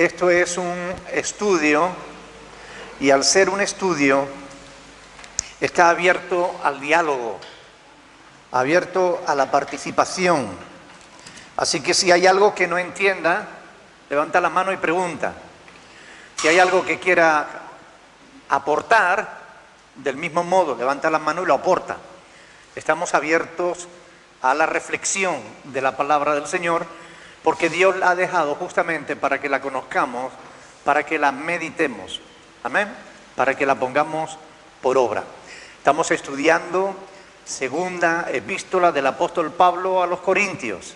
esto es un estudio, y al ser un estudio está abierto al diálogo, abierto a la participación. Así que si hay algo que no entienda, levanta la mano y pregunta. Si hay algo que quiera aportar, del mismo modo, levanta la mano y lo aporta. Estamos abiertos a la reflexión de la palabra del Señor, porque Dios la ha dejado justamente para que la conozcamos, para que la meditemos. Amén. Para que la pongamos por obra. Estamos estudiando segunda epístola del apóstol Pablo a los Corintios.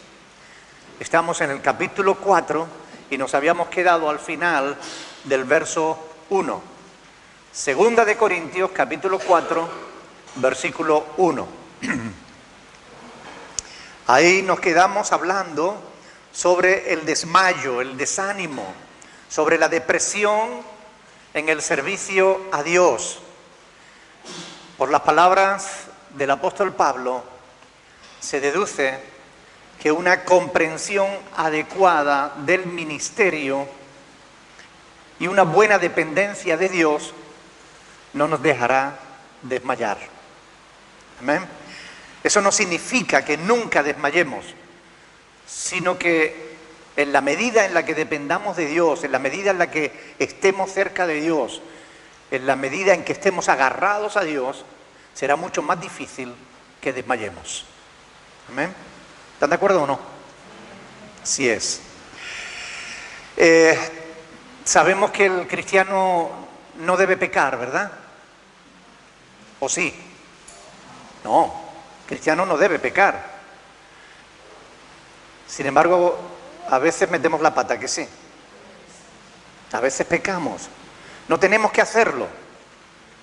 Estamos en el capítulo 4 y nos habíamos quedado al final del verso 1. Segunda de Corintios, capítulo 4, versículo 1. Ahí nos quedamos hablando sobre el desmayo, el desánimo, sobre la depresión en el servicio a Dios. Por las palabras del apóstol Pablo, se deduce que una comprensión adecuada del ministerio y una buena dependencia de Dios no nos dejará desmayar. Amén. Eso no significa que nunca desmayemos, sino que en la medida en la que dependamos de Dios, en la medida en la que estemos cerca de Dios, en la medida en que estemos agarrados a Dios, será mucho más difícil que desmayemos. ¿Amén? ¿Están de acuerdo o no? Así es. Sabemos que el cristiano no debe pecar, ¿verdad? ¿O sí? No, el cristiano no debe pecar. Sin embargo, a veces metemos la pata, que sí. A veces pecamos. No tenemos que hacerlo.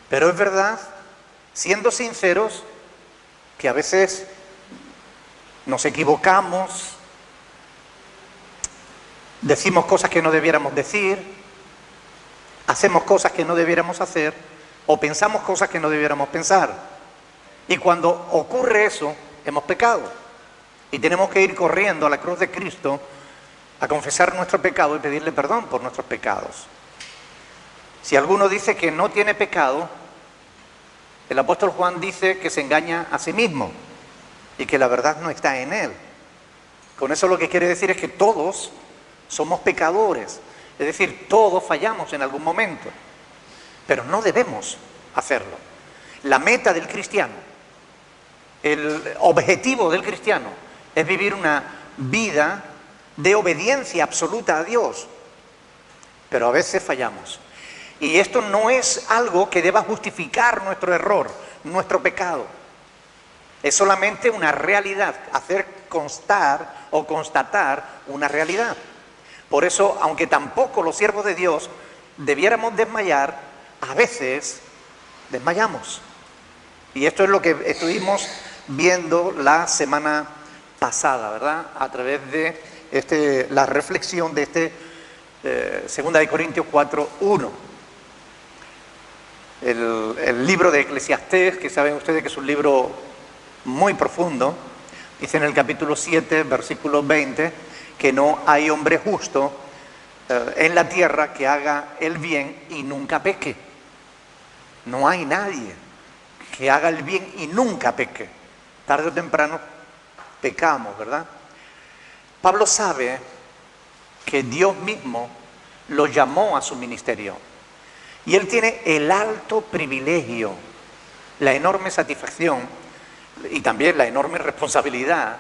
Pero es verdad, siendo sinceros, que a veces nos equivocamos, decimos cosas que no debiéramos decir, hacemos cosas que no debiéramos hacer, o pensamos cosas que no debiéramos pensar. Y cuando ocurre eso, hemos pecado. Y tenemos que ir corriendo a la cruz de Cristo a confesar nuestro pecado y pedirle perdón por nuestros pecados. Si alguno dice que no tiene pecado, el apóstol Juan dice que se engaña a sí mismo y que la verdad no está en él. Con eso lo que quiere decir es que todos somos pecadores, es decir, todos fallamos en algún momento, pero no debemos hacerlo. La meta del cristiano, el objetivo del cristiano es vivir una vida de obediencia absoluta a Dios, pero a veces fallamos. Y esto no es algo que deba justificar nuestro error, nuestro pecado. Es solamente una realidad, hacer constar o constatar una realidad. Por eso, aunque tampoco los siervos de Dios debiéramos desmayar, a veces desmayamos. Y esto es lo que estuvimos viendo la semana pasada, ¿verdad? A través de la reflexión de segunda de Corintios 4:1. El libro de Eclesiastés, que saben ustedes que es un libro muy profundo, dice en el capítulo 7, versículo 20, que no hay hombre justo en la tierra que haga el bien y nunca peque. No hay nadie que haga el bien y nunca peque. Tarde o temprano pecamos, ¿verdad? Pablo sabe que Dios mismo lo llamó a su ministerio. Y él tiene el alto privilegio, la enorme satisfacción y también la enorme responsabilidad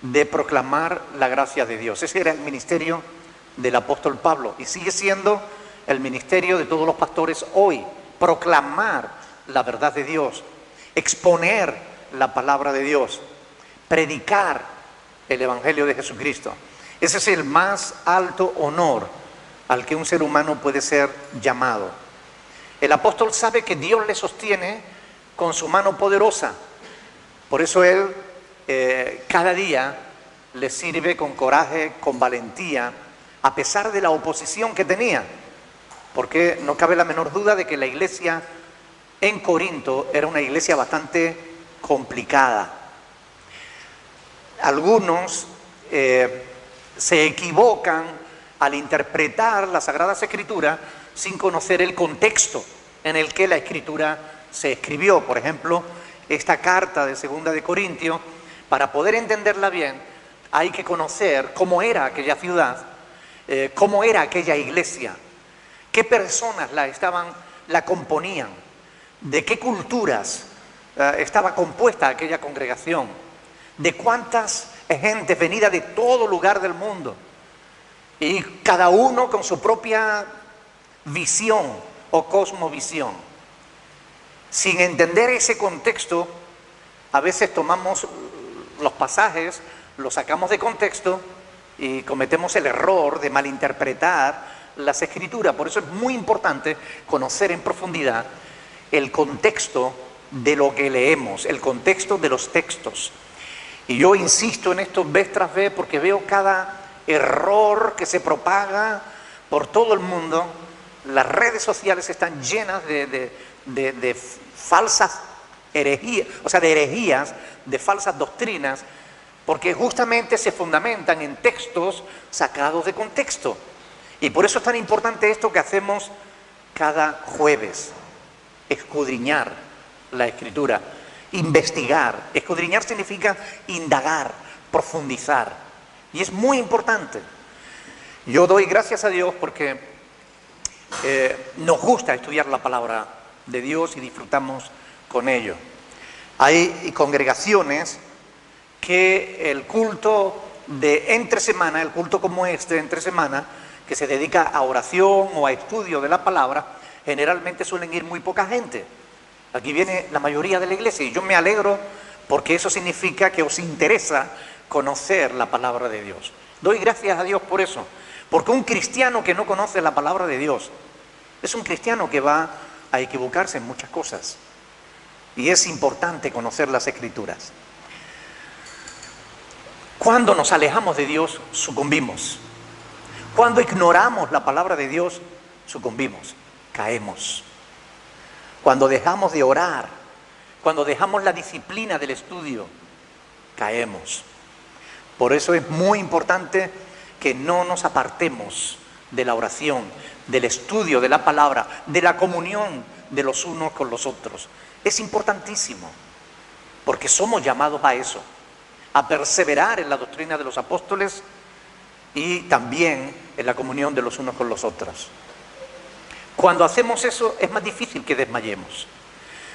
de proclamar la gracia de Dios. Ese era el ministerio del apóstol Pablo y sigue siendo el ministerio de todos los pastores hoy. Proclamar la verdad de Dios, exponer la palabra de Dios, predicar el evangelio de Jesucristo. Ese es el más alto honor al que un ser humano puede ser llamado. El apóstol sabe que Dios le sostiene con su mano poderosa. Por eso él cada día le sirve con coraje, con valentía, a pesar de la oposición que tenía. Porque no cabe la menor duda de que la iglesia en Corinto era una iglesia bastante complicada. Algunos se equivocan al interpretar las Sagradas Escrituras sin conocer el contexto en el que la Escritura se escribió. Por ejemplo, esta carta de 2 de Corintios, para poder entenderla bien, hay que conocer cómo era aquella ciudad, cómo era aquella iglesia, qué personas la componían, de qué culturas estaba compuesta aquella congregación, de cuántas gentes venidas de todo lugar del mundo, y cada uno con su propia visión o cosmovisión. Sin entender ese contexto, a veces tomamos los pasajes, los sacamos de contexto y cometemos el error de malinterpretar las Escrituras. Por eso es muy importante conocer en profundidad el contexto de lo que leemos, el contexto de los textos. Y yo insisto en esto vez tras vez porque veo cada error que se propaga por todo el mundo. Las redes sociales están llenas de falsas herejías, o sea, de herejías, de falsas doctrinas, porque justamente se fundamentan en textos sacados de contexto. Y por eso es tan importante esto que hacemos cada jueves: escudriñar la Escritura, investigar. Escudriñar significa indagar, profundizar. Y es muy importante. Yo doy gracias a Dios porque nos gusta estudiar la palabra de Dios y disfrutamos con ello. Hay congregaciones que el culto de entre semana, el culto como este entre semana, que se dedica a oración o a estudio de la palabra, generalmente suelen ir muy poca gente. Aquí viene la mayoría de la iglesia y yo me alegro porque eso significa que os interesa conocer la palabra de Dios. Doy gracias a Dios por eso, porque un cristiano que no conoce la palabra de Dios es un cristiano que va a equivocarse en muchas cosas. Y es importante conocer las Escrituras. Cuando nos alejamos de Dios, sucumbimos. Cuando ignoramos la palabra de Dios, sucumbimos, caemos. Cuando dejamos de orar, cuando dejamos la disciplina del estudio, caemos. Por eso es muy importante que no nos apartemos de la oración, del estudio de la palabra, de la comunión de los unos con los otros. Es importantísimo, porque somos llamados a eso, a perseverar en la doctrina de los apóstoles y también en la comunión de los unos con los otros. Cuando hacemos eso es más difícil que desmayemos.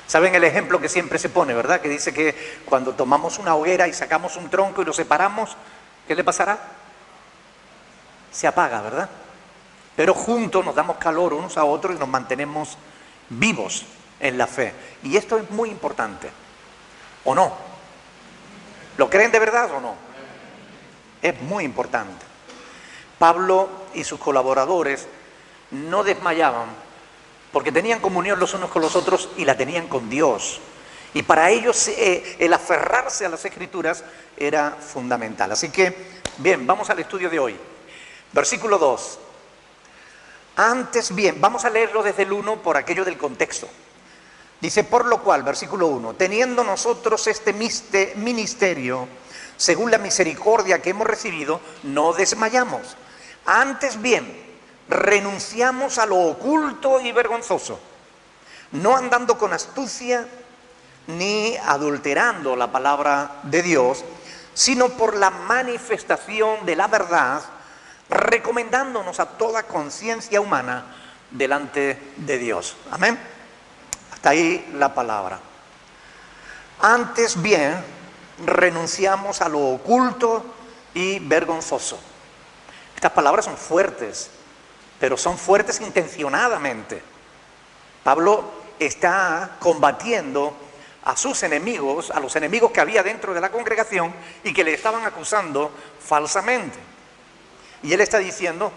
¿Saben el ejemplo que siempre se pone, verdad? Que dice que cuando tomamos una hoguera y sacamos un tronco y lo separamos, ¿qué le pasará? Se apaga, ¿verdad? Pero juntos nos damos calor unos a otros y nos mantenemos vivos en la fe. Y esto es muy importante, ¿o no? ¿Lo creen de verdad o no? Es muy importante. Pablo y sus colaboradores no desmayaban porque tenían comunión los unos con los otros y la tenían con Dios. Y para ellos el aferrarse a las Escrituras era fundamental. Así que, bien, vamos al estudio de hoy. Versículo 2. Antes bien, vamos a leerlo desde el 1 por aquello del contexto. Dice, por lo cual, versículo 1, teniendo nosotros este ministerio, según la misericordia que hemos recibido, no desmayamos. Antes bien, renunciamos a lo oculto y vergonzoso, no andando con astucia ni adulterando la palabra de Dios, sino por la manifestación de la verdad, recomendándonos a toda conciencia humana delante de Dios. Amén. Hasta ahí la palabra. Antes bien, renunciamos a lo oculto y vergonzoso. Estas palabras son fuertes, pero son fuertes intencionadamente. Pablo está combatiendo a sus enemigos, a los enemigos que había dentro de la congregación y que le estaban acusando falsamente. Y él está diciendo,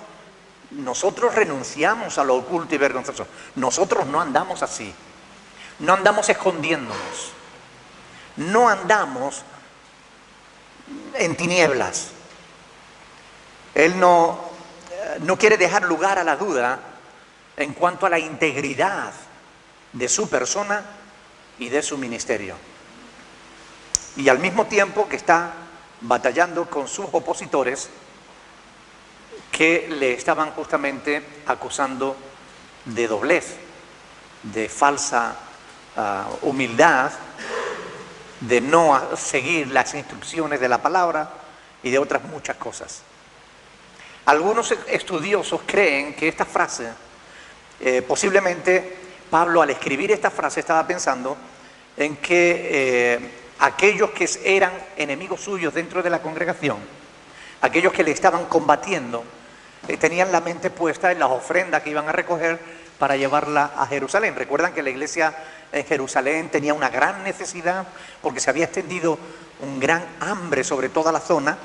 nosotros renunciamos a lo oculto y vergonzoso. Nosotros no andamos así. No andamos escondiéndonos. No andamos en tinieblas. Él no quiere dejar lugar a la duda en cuanto a la integridad de su persona y de su ministerio. Y al mismo tiempo que está batallando con sus opositores, que le estaban justamente acusando de doblez, de falsa humildad, de no seguir las instrucciones de la palabra y de otras muchas cosas. Algunos estudiosos creen que esta frase, posiblemente Pablo al escribir esta frase estaba pensando en que aquellos que eran enemigos suyos dentro de la congregación, aquellos que le estaban combatiendo, tenían la mente puesta en las ofrendas que iban a recoger para llevarla a Jerusalén. Recuerdan que la iglesia en Jerusalén tenía una gran necesidad porque se había extendido un gran hambre sobre toda la zona,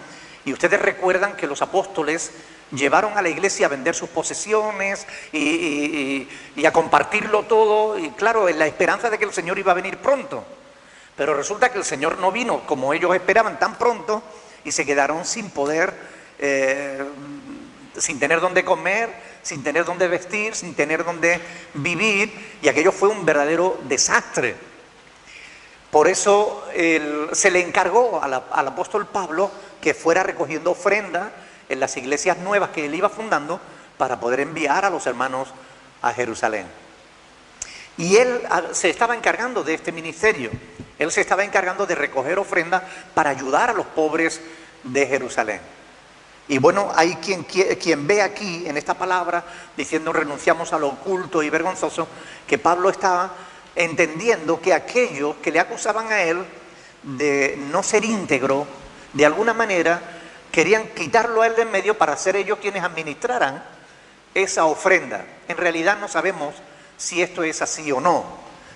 y ustedes recuerdan que los apóstoles llevaron a la iglesia a vender sus posesiones y a compartirlo todo, y claro, en la esperanza de que el Señor iba a venir pronto. Pero resulta que el Señor no vino como ellos esperaban tan pronto, y se quedaron sin poder, sin tener dónde comer, sin tener dónde vestir, sin tener dónde vivir, y aquello fue un verdadero desastre. Por eso se le encargó al apóstol Pablo que fuera recogiendo ofrenda en las iglesias nuevas que él iba fundando para poder enviar a los hermanos a Jerusalén. Y él se estaba encargando de este ministerio. Él se estaba encargando de recoger ofrendas para ayudar a los pobres de Jerusalén. Y bueno, hay quien ve aquí en esta palabra, diciendo renunciamos a lo oculto y vergonzoso, que Pablo estaba entendiendo que aquellos que le acusaban a él de no ser íntegro, de alguna manera querían quitarlo a él de en medio para ser ellos quienes administraran esa ofrenda. En realidad no sabemos si esto es así o no.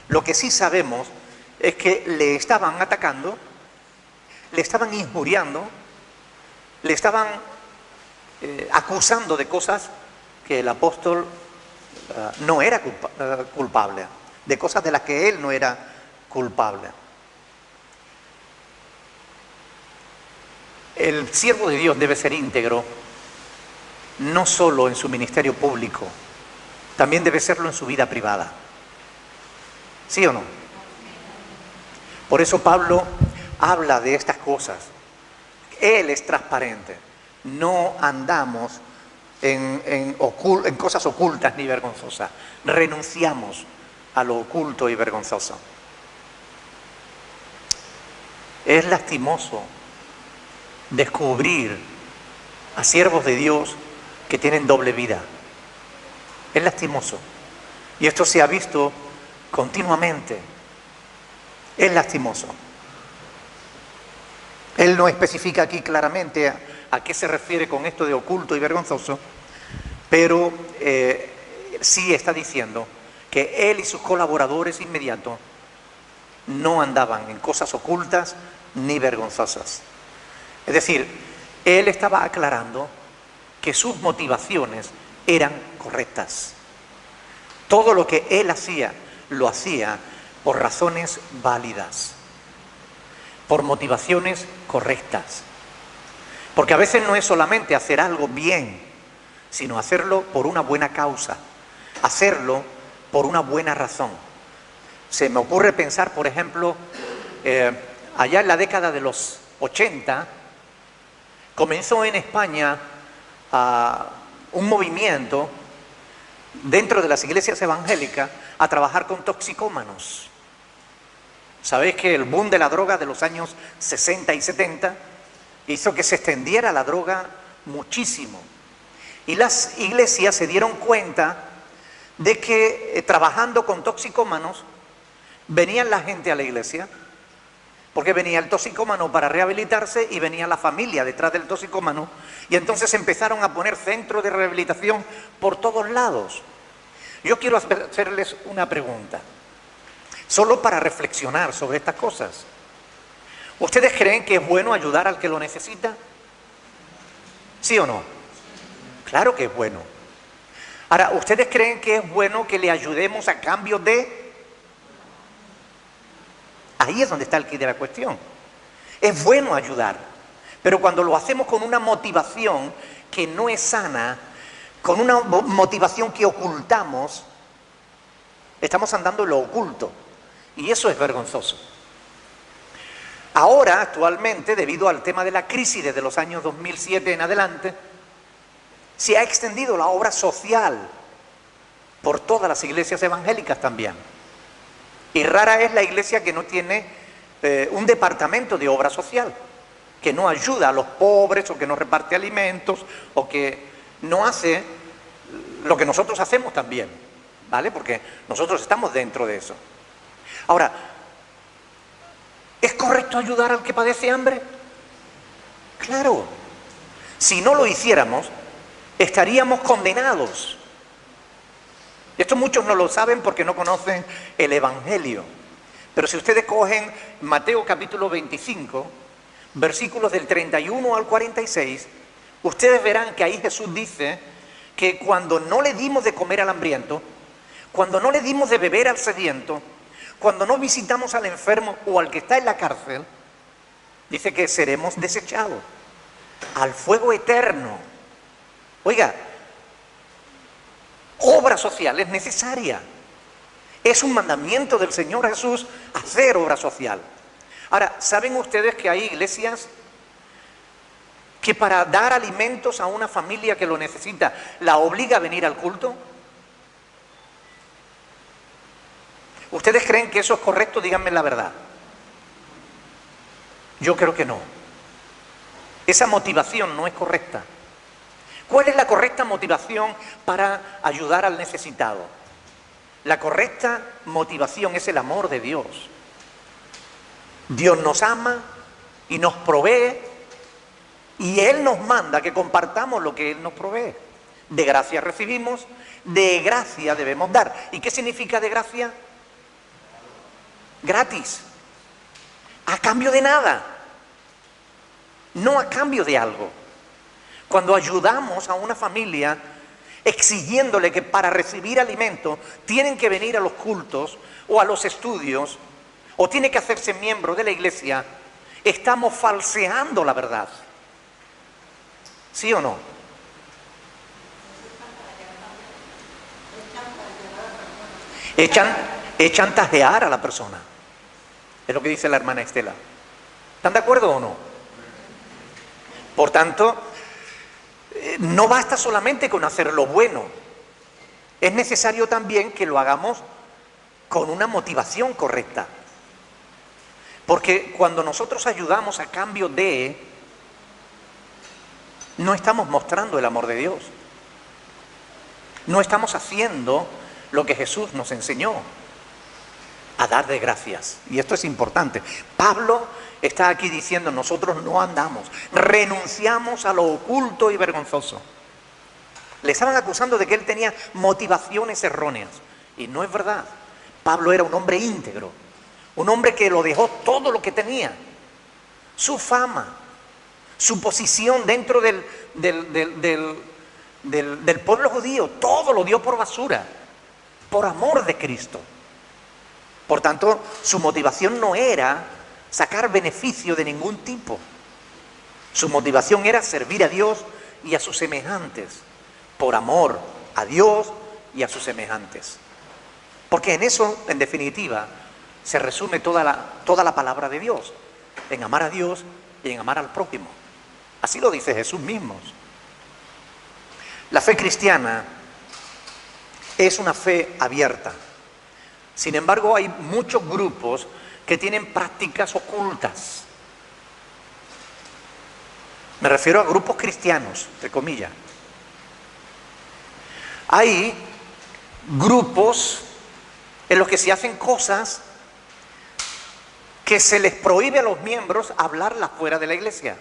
Lo que sí sabemos es que le estaban atacando, le estaban injuriando, le estaban acusando de cosas que el apóstol no era culpable, de cosas de las que él no era culpable. El siervo de Dios debe ser íntegro, no solo en su ministerio público, también debe serlo en su vida privada. ¿Sí o no? Por eso Pablo habla de estas cosas. Él es transparente. No andamos en cosas ocultas ni vergonzosas. Renunciamos a lo oculto y vergonzoso. Es lastimoso descubrir a siervos de Dios que tienen doble vida. Es lastimoso. Y esto se ha visto continuamente. Es lastimoso. Él no especifica aquí claramente a qué se refiere con esto de oculto y vergonzoso, pero sí está diciendo que él y sus colaboradores inmediatos no andaban en cosas ocultas ni vergonzosas. Es decir, él estaba aclarando que sus motivaciones eran correctas. Todo lo que él hacía, lo hacía por razones válidas, por motivaciones correctas. Porque a veces no es solamente hacer algo bien, sino hacerlo por una buena causa, hacerlo por una buena razón. Se me ocurre pensar, por ejemplo, allá en la década de los 80, comenzó en España un movimiento dentro de las iglesias evangélicas a trabajar con toxicómanos. Sabéis que el boom de la droga de los años 60 y 70 hizo que se extendiera la droga muchísimo. Y las iglesias se dieron cuenta de que trabajando con toxicómanos, venían la gente a la iglesia, porque venía el toxicómano para rehabilitarse y venía la familia detrás del toxicómano, y entonces empezaron a poner centros de rehabilitación por todos lados. Yo quiero hacerles una pregunta, solo para reflexionar sobre estas cosas. ¿Ustedes creen que es bueno ayudar al que lo necesita? ¿Sí o no? Claro que es bueno. Ahora, ¿ustedes creen que es bueno que le ayudemos a cambio de...? Ahí es donde está el quid de la cuestión. Es bueno ayudar, pero cuando lo hacemos con una motivación que no es sana, con una motivación que ocultamos, estamos andando en lo oculto. Y eso es vergonzoso. Ahora, actualmente, debido al tema de la crisis desde los años 2007 en adelante, Se ha extendido la obra social por todas las iglesias evangélicas también. Y rara es la iglesia que no tiene un departamento de obra social, que no ayuda a los pobres, o que no reparte alimentos, o que no hace lo que nosotros hacemos también, ¿vale? Porque nosotros estamos dentro de eso. Ahora, ¿es correcto ayudar al que padece hambre? Claro. Si no lo hiciéramos, estaríamos condenados. Esto muchos no lo saben porque no conocen el Evangelio. Pero si ustedes cogen Mateo capítulo 25, versículos del 31 al 46, ustedes verán que ahí Jesús dice que cuando no le dimos de comer al hambriento, cuando no le dimos de beber al sediento, cuando no visitamos al enfermo o al que está en la cárcel, dice que seremos desechados al fuego eterno. Oiga, obra social es necesaria. Es un mandamiento del Señor Jesús hacer obra social. Ahora, ¿saben ustedes que hay iglesias que para dar alimentos a una familia que lo necesita, la obliga a venir al culto? ¿Ustedes creen que eso es correcto? Díganme la verdad. Yo creo que no. Esa motivación no es correcta. ¿Cuál es la correcta motivación para ayudar al necesitado? La correcta motivación es el amor de Dios. Dios nos ama y nos provee, y Él nos manda que compartamos lo que Él nos provee. De gracia recibimos, de gracia debemos dar. ¿Y qué significa de gracia? Gratis, a cambio de nada, no a cambio de algo. Cuando ayudamos a una familia exigiéndole que para recibir alimento tienen que venir a los cultos o a los estudios o tiene que hacerse miembro de la iglesia, estamos falseando la verdad. ¿Sí o no? Es chantajear a la persona. Es lo que dice la hermana Estela. ¿Están de acuerdo o no? Por tanto, no basta solamente con hacer lo bueno. Es necesario también que lo hagamos con una motivación correcta. Porque cuando nosotros ayudamos a cambio de, no estamos mostrando el amor de Dios. No estamos haciendo lo que Jesús nos enseñó, a dar de gracias. Y esto es importante. Pablo está aquí diciendo, nosotros no andamos, renunciamos a lo oculto y vergonzoso. Le estaban acusando de que él tenía motivaciones erróneas. Y no es verdad. Pablo era un hombre íntegro, un hombre que lo dejó todo lo que tenía. Su fama, su posición dentro del pueblo judío, todo lo dio por basura, por amor de Cristo. Por tanto, su motivación no era sacar beneficio de ningún tipo. Su motivación era servir a Dios y a sus semejantes, por amor a Dios y a sus semejantes. Porque en eso, en definitiva, se resume toda la palabra de Dios, en amar a Dios y en amar al prójimo. Así lo dice Jesús mismo. La fe cristiana es una fe abierta. Sin embargo, hay muchos grupos que tienen prácticas ocultas. Me refiero a grupos cristianos, entre comillas. Hay grupos en los que se hacen cosas que se les prohíbe a los miembros hablarlas fuera de la iglesia.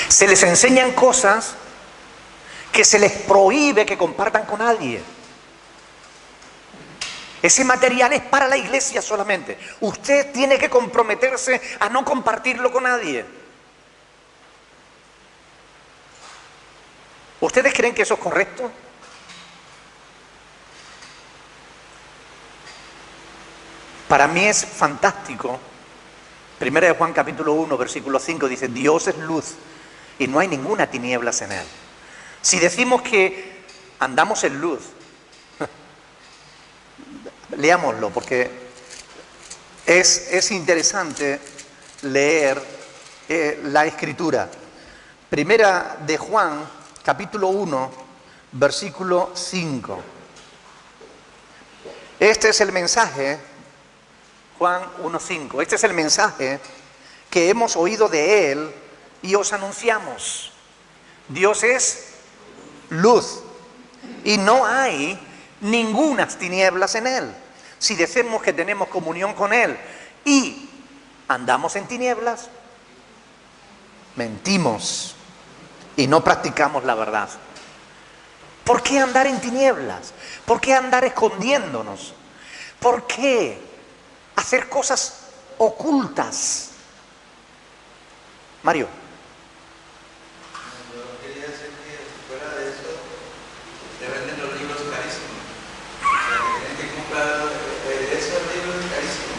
Se les enseñan cosas que se les prohíbe que compartan con nadie. Ese material es para la iglesia solamente. Usted tiene que comprometerse a no compartirlo con nadie. ¿Ustedes creen que eso es correcto? Para mí es fantástico. Primera de Juan capítulo 1, versículo 5 dice, Dios es luz y no hay ninguna tinieblas en él. Si decimos que andamos en luz Leámoslo porque es interesante leer la Escritura. Primera de Juan, capítulo 1, versículo 5. Este es el mensaje, Juan 1:5. Este es el mensaje que hemos oído de Él y os anunciamos. Dios es luz y no hay ningunas tinieblas en Él. Si decimos que tenemos comunión con Él y andamos en tinieblas, mentimos y no practicamos la verdad. ¿Por qué andar en tinieblas? ¿Por qué andar escondiéndonos? ¿Por qué hacer cosas ocultas? Mario. Yo quería decir que fuera de eso, te venden los libros carísimos. O sea, que tienen que comprar esos libros carísimos.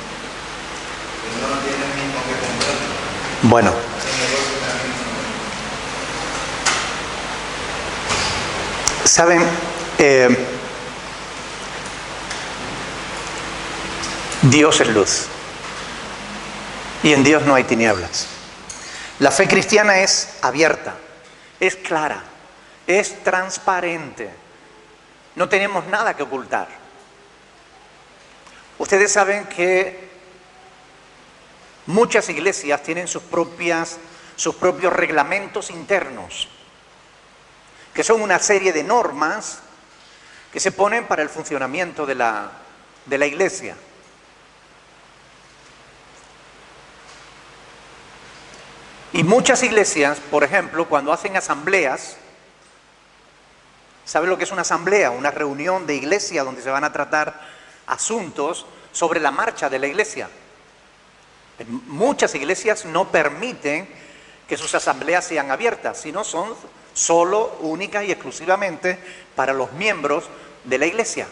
Que no tienen ni con qué comprarlos. Bueno. Hacen negocio también. Saben, Dios es luz y en Dios no hay tinieblas. La fe cristiana es abierta, es clara, es transparente. No tenemos nada que ocultar. Ustedes saben que muchas iglesias tienen sus propios reglamentos internos, que son una serie de normas que se ponen para el funcionamiento de la iglesia. Y muchas iglesias, por ejemplo, cuando hacen asambleas, ¿saben lo que es una asamblea? Una reunión de iglesia donde se van a tratar asuntos sobre la marcha de la iglesia. Muchas iglesias no permiten que sus asambleas sean abiertas, sino son solo, única y exclusivamente para los miembros de la iglesia.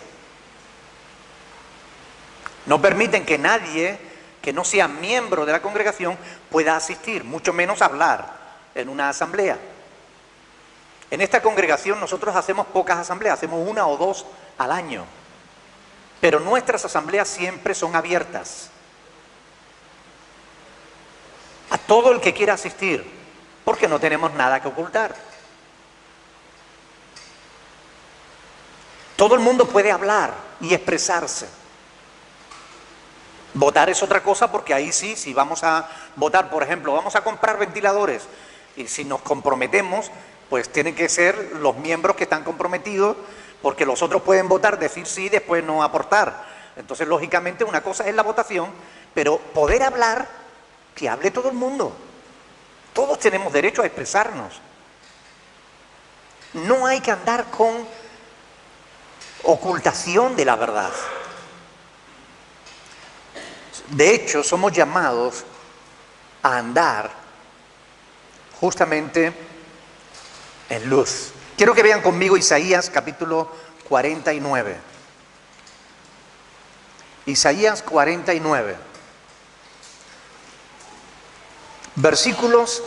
No permiten que nadie que no sea miembro de la congregación pueda asistir, mucho menos hablar en una asamblea. En esta congregación nosotros hacemos pocas asambleas, hacemos 1 o 2 al año, pero nuestras asambleas siempre son abiertas a todo el que quiera asistir, porque no tenemos nada que ocultar. Todo el mundo puede hablar y expresarse. Votar es otra cosa, porque ahí sí, si vamos a votar, por ejemplo, vamos a comprar ventiladores, y si nos comprometemos, pues tienen que ser los miembros que están comprometidos, porque los otros pueden votar, decir sí y después no aportar. Entonces, lógicamente, una cosa es la votación, pero poder hablar, que hable todo el mundo. Todos tenemos derecho a expresarnos. No hay que andar con ocultación de la verdad. De hecho, somos llamados a andar justamente en luz. Quiero que vean conmigo Isaías capítulo 49. Isaías 49. Versículos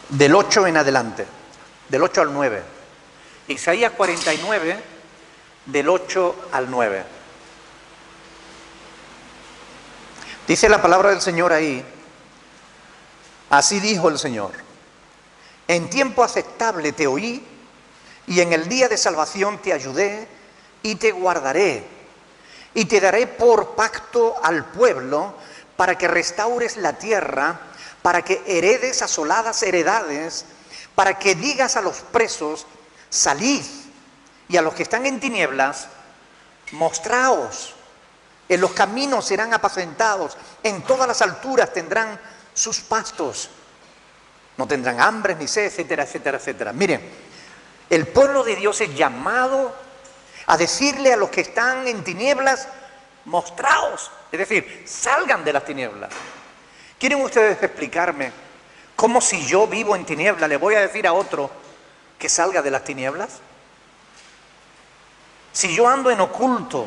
del 8 en adelante, del 8 al 9. Isaías 49, del 8 al 9. Dice la palabra del Señor ahí: así dijo el Señor, en tiempo aceptable te oí, y en el día de salvación te ayudé, y te guardaré, y te daré por pacto al pueblo, para que restaures la tierra, para que heredes asoladas heredades, para que digas a los presos, salid, y a los que están en tinieblas, mostraos. En los caminos serán apacentados, en todas las alturas tendrán sus pastos. No tendrán hambre ni sed, etcétera, etcétera, etcétera. Miren, el pueblo de Dios es llamado a decirle a los que están en tinieblas, mostraos. Es decir, salgan de las tinieblas. ¿Quieren ustedes explicarme cómo, si yo vivo en tinieblas, le voy a decir a otro que salga de las tinieblas? Si yo ando en oculto,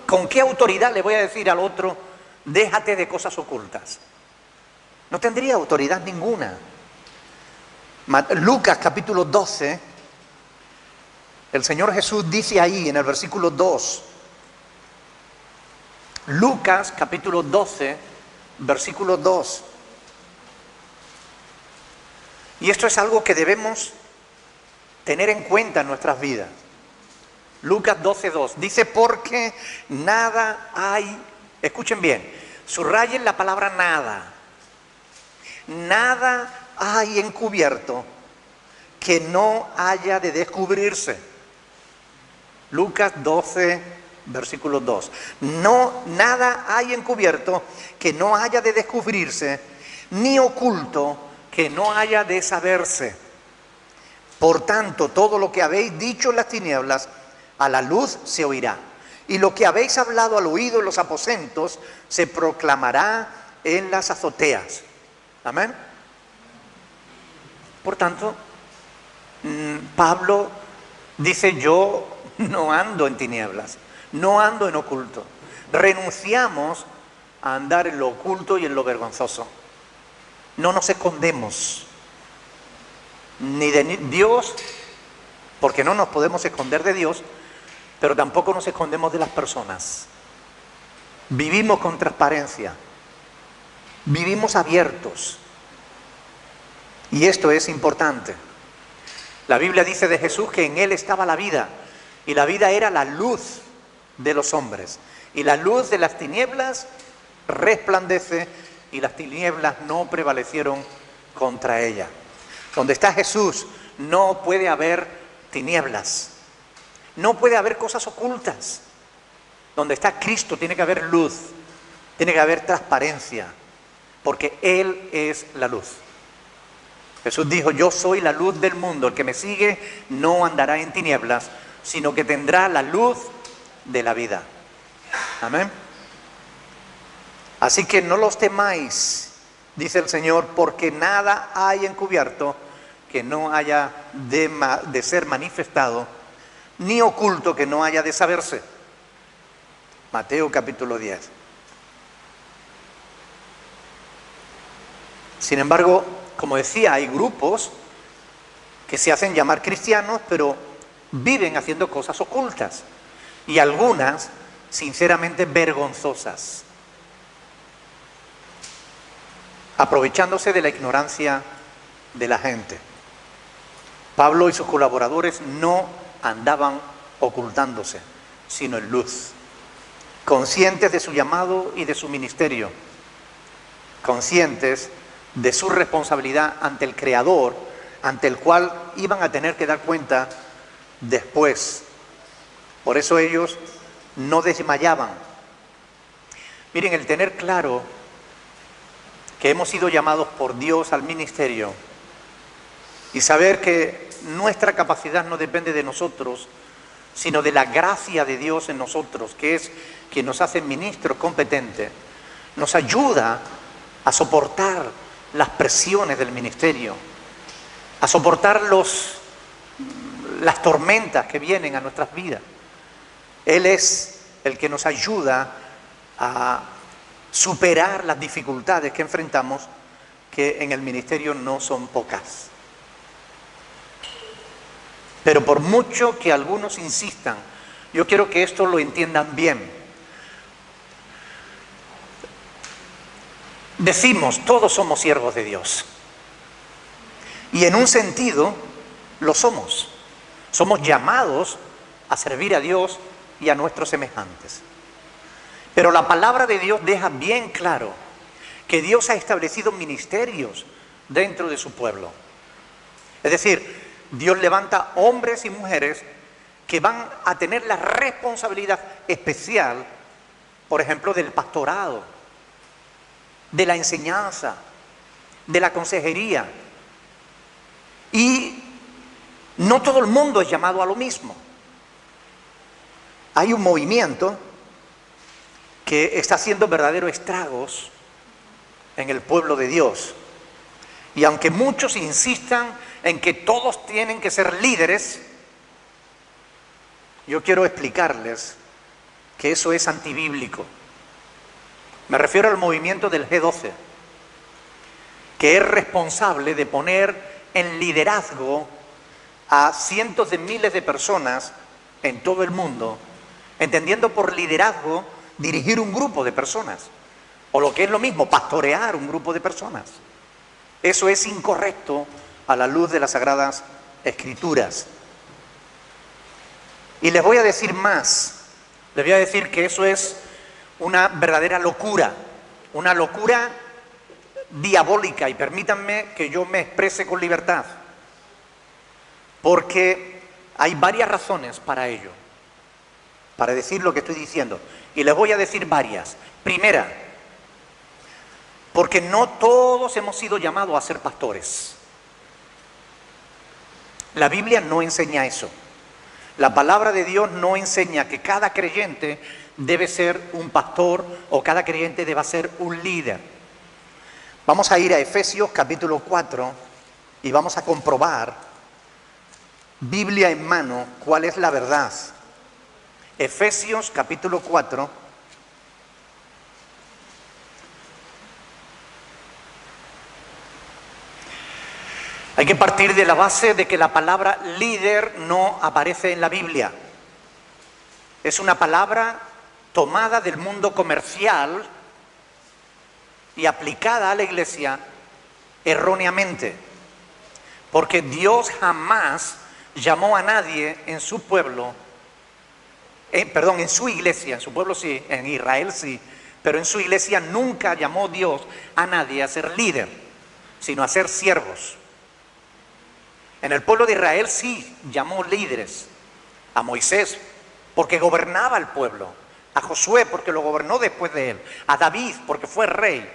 ¿con qué autoridad le voy a decir al otro, déjate de cosas ocultas? No tendría autoridad ninguna. Lucas capítulo 12, El Señor Jesús dice ahí en el versículo 2, Lucas capítulo 12, versículo 2. Y esto es algo que debemos tener en cuenta en nuestras vidas. Lucas 12:2 dice, porque nada hay, escuchen bien, subrayen la palabra nada. Nada hay encubierto que no haya de descubrirse. Lucas 12, versículo 2. No, nada hay encubierto que no haya de descubrirse, ni oculto que no haya de saberse. Por tanto, todo lo que habéis dicho en las tinieblas, a la luz se oirá. Y lo que habéis hablado al oído en los aposentos, se proclamará en las azoteas. Amén. Por tanto, Pablo dice, yo no ando en tinieblas, no ando en oculto. Renunciamos a andar en lo oculto y en lo vergonzoso. No nos escondemos ni de Dios, porque no nos podemos esconder de Dios, pero tampoco nos escondemos de las personas. Vivimos con transparencia, vivimos abiertos, y esto es importante. La Biblia dice de Jesús que en Él estaba la vida, y la vida era la luz de los hombres, y la luz de las tinieblas resplandece, y las tinieblas no prevalecieron contra ella. Donde está Jesús no puede haber tinieblas, no puede haber cosas ocultas. Donde está Cristo tiene que haber luz, tiene que haber transparencia, porque Él es la luz. Jesús dijo, yo soy la luz del mundo, el que me sigue no andará en tinieblas, sino que tendrá la luz de la vida. Amén. Así que no los temáis, dice el Señor, porque nada hay encubierto que no haya de ser manifestado, ni oculto que no haya de saberse. Mateo capítulo 10. Sin embargo, como decía, hay grupos que se hacen llamar cristianos, pero viven haciendo cosas ocultas, y algunas sinceramente vergonzosas, aprovechándose de la ignorancia de la gente. Pablo y sus colaboradores no andaban ocultándose, sino en luz, conscientes de su llamado y de su ministerio, conscientes de su responsabilidad ante el Creador, ante el cual iban a tener que dar cuenta después. Por eso ellos no desmayaban. Miren, el tener claro que hemos sido llamados por Dios al ministerio y saber que nuestra capacidad no depende de nosotros, sino de la gracia de Dios en nosotros, que es quien nos hace ministros competentes, nos ayuda a soportar las presiones del ministerio, a soportar las tormentas que vienen a nuestras vidas. Él es el que nos ayuda a superar las dificultades que enfrentamos, que en el ministerio no son pocas. Pero por mucho que algunos insistan, yo quiero que esto lo entiendan bien. Decimos, todos somos siervos de Dios. Y en un sentido, lo somos. Somos llamados a servir a Dios y a nuestros semejantes. Pero la palabra de Dios deja bien claro que Dios ha establecido ministerios dentro de su pueblo. Es decir, Dios levanta hombres y mujeres que van a tener la responsabilidad especial, por ejemplo, del pastorado, de la enseñanza, de la consejería. Y no todo el mundo es llamado a lo mismo. Hay un movimiento que está haciendo verdaderos estragos en el pueblo de Dios. Y aunque muchos insistan en que todos tienen que ser líderes, yo quiero explicarles que eso es antibíblico. Me refiero al movimiento del G12, que es responsable de poner en liderazgo a cientos de miles de personas en todo el mundo, entendiendo por liderazgo dirigir un grupo de personas, o lo que es lo mismo, pastorear un grupo de personas. Eso es incorrecto a la luz de las Sagradas Escrituras. Y les voy a decir más, les voy a decir que eso es una verdadera locura, una locura diabólica, y permítanme que yo me exprese con libertad, porque hay varias razones para ello, para decir lo que estoy diciendo, y les voy a decir varias. Primera, porque no todos hemos sido llamados a ser pastores. La Biblia no enseña eso. La palabra de Dios no enseña que cada creyente debe ser un pastor o cada creyente deba ser un líder. Vamos a ir a Efesios capítulo 4 y vamos a comprobar, Biblia en mano, cuál es la verdad. Efesios capítulo 4. Hay que partir de la base de que la palabra líder no aparece en la Biblia. Es una palabra tomada del mundo comercial y aplicada a la iglesia erróneamente. Porque Dios jamás llamó a nadie en su pueblo, en su iglesia, en su pueblo sí, en Israel sí, pero en su iglesia nunca llamó Dios a nadie a ser líder, sino a ser siervos. En el pueblo de Israel sí llamó líderes, a Moisés porque gobernaba el pueblo, a Josué porque lo gobernó después de él, a David porque fue rey.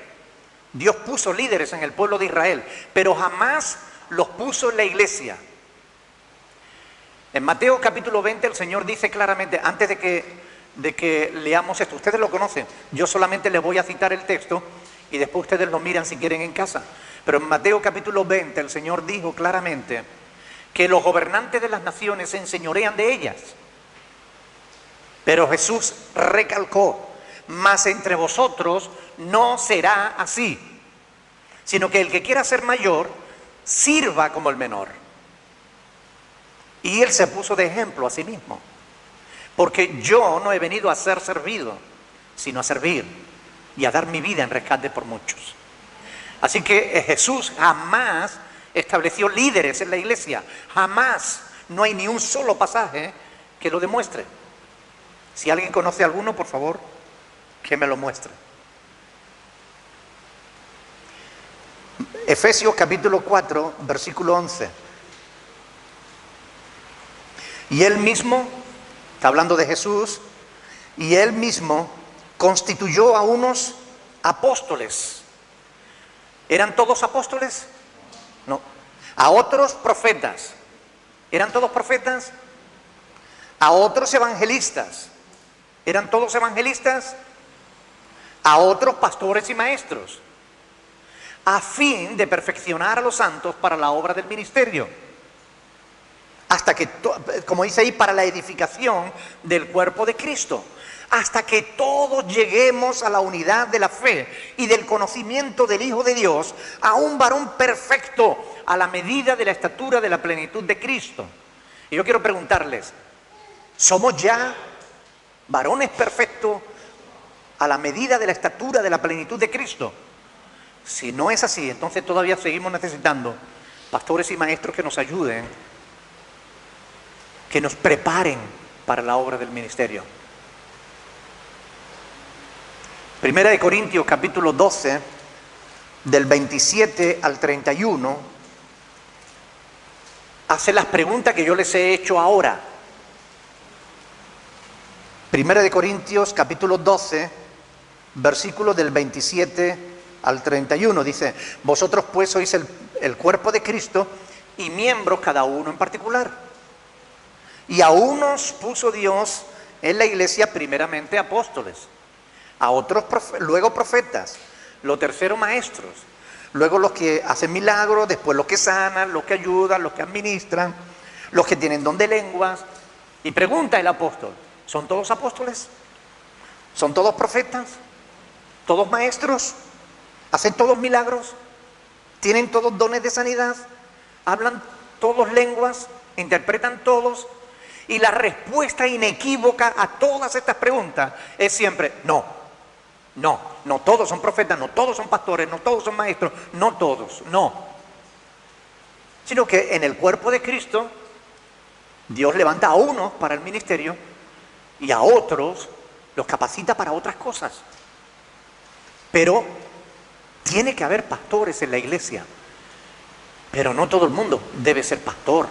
Dios puso líderes en el pueblo de Israel, pero jamás los puso en la iglesia. En Mateo capítulo 20 el Señor dice claramente, antes de que leamos esto, ustedes lo conocen, yo solamente les voy a citar el texto y después ustedes lo miran si quieren en casa. Pero en Mateo capítulo 20 el Señor dijo claramente que los gobernantes de las naciones se enseñorean de ellas. Pero Jesús recalcó, mas entre vosotros no será así, sino que el que quiera ser mayor, sirva como el menor. Y él se puso de ejemplo a sí mismo, porque yo no he venido a ser servido, sino a servir y a dar mi vida en rescate por muchos. Así que Jesús jamás estableció líderes en la iglesia, jamás. No hay ni un solo pasaje que lo demuestre. Si alguien conoce alguno, por favor, que me lo muestre. Efesios capítulo 4, versículo 11. Y él mismo, está hablando de Jesús, y él mismo constituyó a unos apóstoles. ¿Eran todos apóstoles? No. A otros profetas. ¿Eran todos profetas? A otros evangelistas. ¿Eran todos evangelistas? A otros pastores y maestros, a fin de perfeccionar a los santos para la obra del ministerio, hasta que, como dice ahí, para la edificación del cuerpo de Cristo, hasta que todos lleguemos a la unidad de la fe y del conocimiento del Hijo de Dios, a un varón perfecto, a la medida de la estatura de la plenitud de Cristo. Y yo quiero preguntarles, ¿somos ya varones perfectos a la medida de la estatura de la plenitud de Cristo? Si no es así, entonces todavía seguimos necesitando pastores y maestros que nos ayuden, que nos preparen para la obra del ministerio. Primera de Corintios capítulo 12, del 27 al 31, hace las preguntas que yo les he hecho ahora. Primera de Corintios capítulo 12, versículos del 27 al 31, dice: vosotros pues sois el cuerpo de Cristo y miembros cada uno en particular. Y a unos puso Dios en la iglesia primeramente apóstoles, a otros luego profetas, los terceros maestros, luego los que hacen milagros, después los que sanan, los que ayudan, los que administran, los que tienen don de lenguas. Y pregunta el apóstol: ¿son todos apóstoles? ¿Son todos profetas? ¿Todos maestros? ¿Hacen todos milagros? ¿Tienen todos dones de sanidad? ¿Hablan todos lenguas? interpretan todos, y la respuesta inequívoca a todas estas preguntas es siempre no. No todos son profetas, no todos son pastores, no todos son maestros, no todos, no. Sino que en el cuerpo de Cristo, Dios levanta a unos para el ministerio y a otros los capacita para otras cosas. Pero tiene que haber pastores en la iglesia. Pero no todo el mundo debe ser pastor.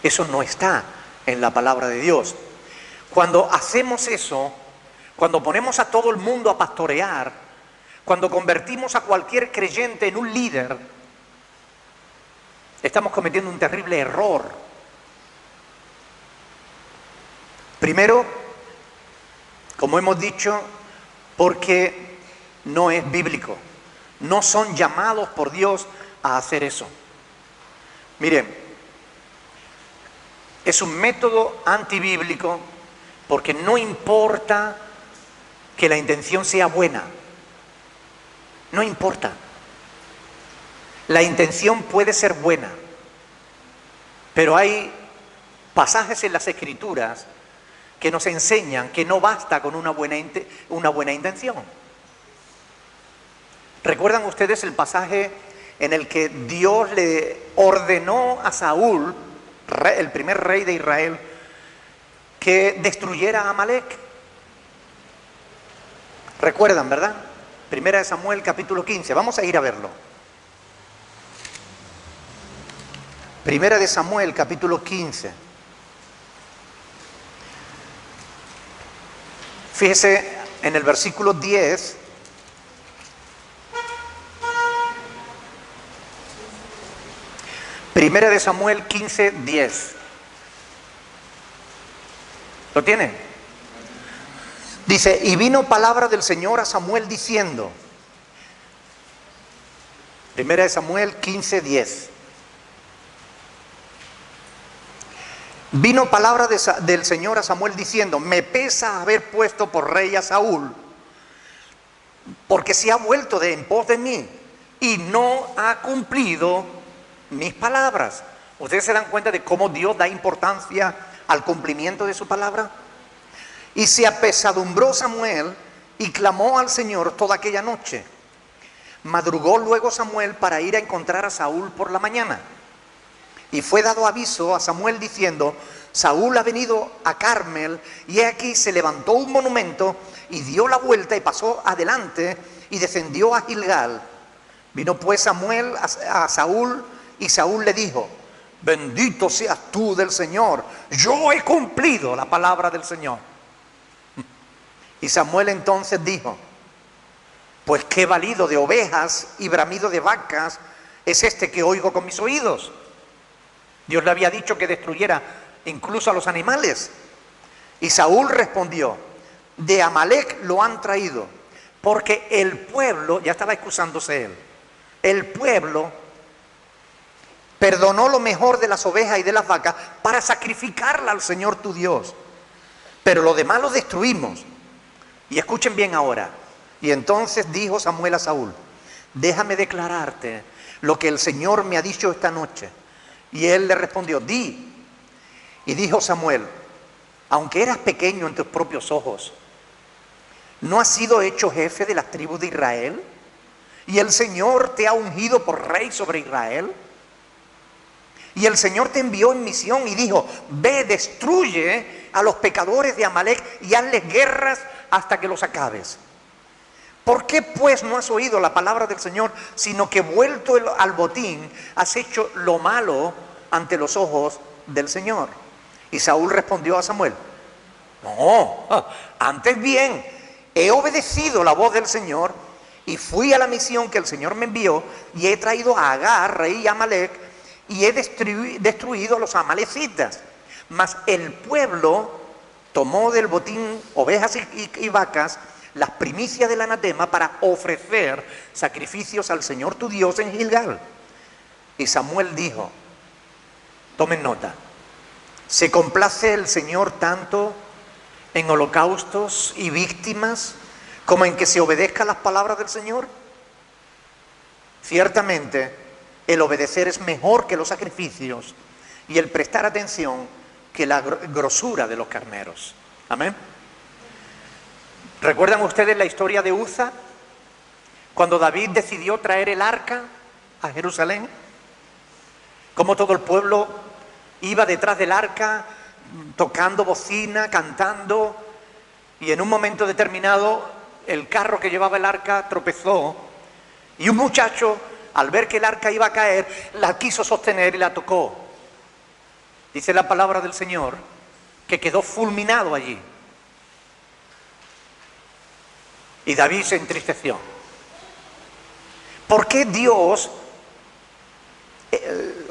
Eso no está en la palabra de Dios. Cuando hacemos eso, cuando ponemos a todo el mundo a pastorear, cuando convertimos a cualquier creyente en un líder, estamos cometiendo un terrible error. Primero, como hemos dicho, porque no es bíblico. No son llamados por Dios a hacer eso. Miren, es un método antibíblico porque no importa que la intención sea buena. No importa. La intención puede ser buena, pero hay pasajes en las Escrituras que nos enseñan que no basta con una buena intención. ¿Recuerdan ustedes el pasaje en el que Dios le ordenó a Saúl, el primer rey de Israel, que destruyera a Amalek? ¿Recuerdan, verdad? Primera de Samuel, capítulo 15. Vamos a ir a verlo. Primera de Samuel, capítulo 15. Fíjese en el versículo 10. Primera de Samuel 15, 10. ¿Lo tiene? Dice, y vino palabra del Señor a Samuel diciendo, Primera de Samuel 15, 10. Vino palabra del Señor a Samuel diciendo, me pesa haber puesto por rey a Saúl, porque se ha vuelto en pos de mí y no ha cumplido mis palabras. ¿Ustedes se dan cuenta de cómo Dios da importancia al cumplimiento de su palabra? Y se apesadumbró Samuel y clamó al Señor toda aquella noche. Madrugó luego Samuel para ir a encontrar a Saúl por la mañana. Y fue dado aviso a Samuel diciendo, Saúl ha venido a Carmel, y he aquí se levantó un monumento y dio la vuelta y pasó adelante y descendió a Gilgal. Vino pues Samuel a Saúl, y Saúl le dijo, bendito seas tú del Señor, yo he cumplido la palabra del Señor. Y Samuel entonces dijo, pues qué balido de ovejas y bramido de vacas es este que oigo con mis oídos. Dios le había dicho que destruyera incluso a los animales. Y Saúl respondió, de Amalek lo han traído, porque el pueblo, ya estaba excusándose él, el pueblo perdonó lo mejor de las ovejas y de las vacas para sacrificarla al Señor tu Dios. Pero lo demás lo destruimos. Y escuchen bien ahora. Y entonces dijo Samuel a Saúl, déjame declararte lo que el Señor me ha dicho esta noche. Y él le respondió, di. Y dijo Samuel, aunque eras pequeño en tus propios ojos, ¿no has sido hecho jefe de las tribus de Israel? ¿Y el Señor te ha ungido por rey sobre Israel? Y el Señor te envió en misión y dijo, ve, destruye a los pecadores de Amalek y hazles guerras hasta que los acabes. ¿Por qué pues no has oído la palabra del Señor, sino que vuelto al botín has hecho lo malo ante los ojos del Señor? Y Saúl respondió a Samuel, no, antes bien, he obedecido la voz del Señor y fui a la misión que el Señor me envió y he traído a Agar, rey de Amalek, y he destruido a los amalecitas. Mas el pueblo tomó del botín ovejas y vacas, las primicias del anatema, para ofrecer sacrificios al Señor tu Dios en Gilgal. Y Samuel dijo, tomen nota, ¿se complace el Señor tanto en holocaustos y víctimas como en que se obedezca las palabras del Señor? Ciertamente, el obedecer es mejor que los sacrificios, y el prestar atención que la grosura de los carneros. Amén. ¿Recuerdan ustedes la historia de Uza? Cuando David decidió traer el arca a Jerusalén, como todo el pueblo iba detrás del arca, tocando bocina, cantando, y en un momento determinado el carro que llevaba el arca tropezó, y un muchacho, al ver que el arca iba a caer, la quiso sostener y la tocó. Dice la palabra del Señor que quedó fulminado allí. Y David se entristeció. ¿Por qué Dios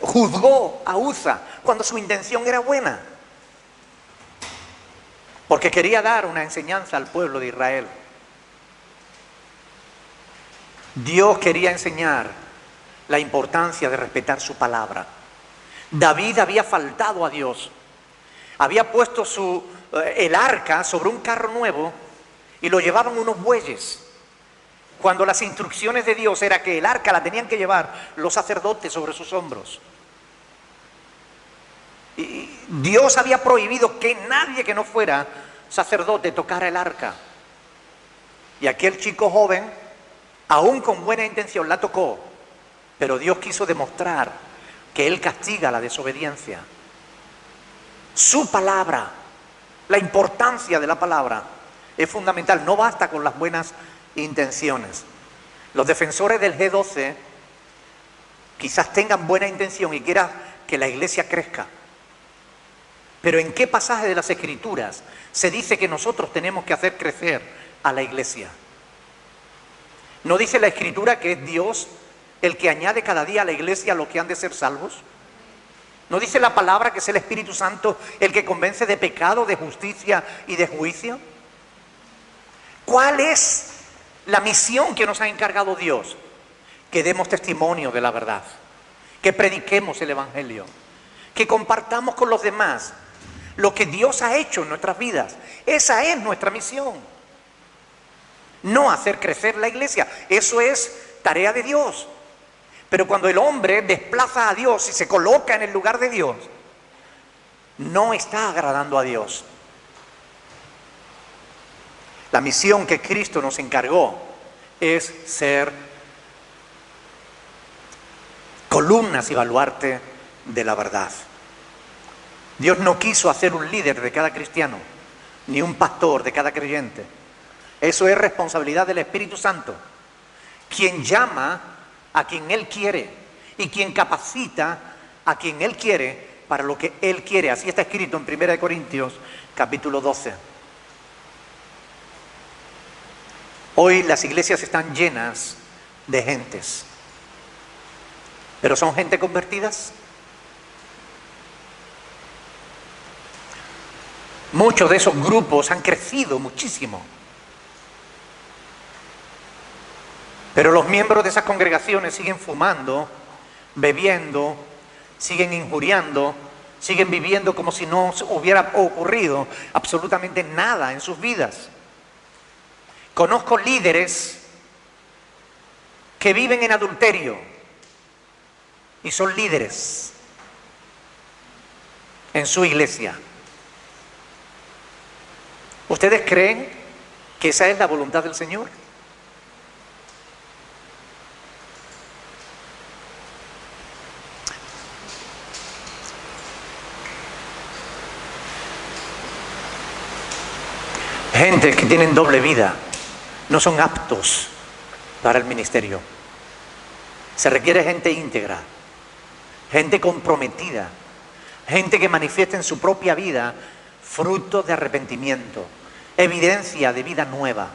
juzgó a Uza cuando su intención era buena? Porque quería dar una enseñanza al pueblo de Israel. Dios quería enseñar la importancia de respetar su palabra. David había faltado a Dios. Había puesto el arca sobre un carro nuevo y lo llevaban unos bueyes, cuando las instrucciones de Dios era que el arca la tenían que llevar los sacerdotes sobre sus hombros. Y Dios había prohibido que nadie que no fuera sacerdote tocara el arca. Y aquel chico joven, aún con buena intención, la tocó, pero Dios quiso demostrar que Él castiga la desobediencia. Su palabra, la importancia de la palabra es fundamental. No basta con las buenas intenciones. Los defensores del G12 quizás tengan buena intención y quieran que la iglesia crezca. Pero ¿en qué pasaje de las Escrituras se dice que nosotros tenemos que hacer crecer a la iglesia? ¿No dice la Escritura que es Dios el que añade cada día a la iglesia a los que han de ser salvos? ¿No dice la palabra que es el Espíritu Santo el que convence de pecado, de justicia y de juicio? ¿Cuál es la misión que nos ha encargado Dios? Que demos testimonio de la verdad, que prediquemos el Evangelio, que compartamos con los demás lo que Dios ha hecho en nuestras vidas. Esa es nuestra misión. No hacer crecer la iglesia, eso es tarea de Dios. Pero cuando el hombre desplaza a Dios y se coloca en el lugar de Dios, no está agradando a Dios. La misión que Cristo nos encargó es ser columnas y baluarte de la verdad. Dios no quiso hacer un líder de cada cristiano, ni un pastor de cada creyente. Eso es responsabilidad del Espíritu Santo, quien llama a quien Él quiere y quien capacita a quien Él quiere para lo que Él quiere. Así está escrito en 1 Corintios capítulo 12. Hoy las iglesias están llenas de gentes, pero ¿son gente convertidas? Muchos de esos grupos han crecido muchísimo, pero los miembros de esas congregaciones siguen fumando, bebiendo, siguen injuriando, siguen viviendo como si no hubiera ocurrido absolutamente nada en sus vidas. Conozco líderes que viven en adulterio y son líderes en su iglesia. ¿Ustedes creen que esa es la voluntad del Señor? Gente que tienen doble vida no son aptos para el ministerio. Se requiere gente íntegra, gente comprometida, gente que manifieste en su propia vida fruto de arrepentimiento, evidencia de vida nueva,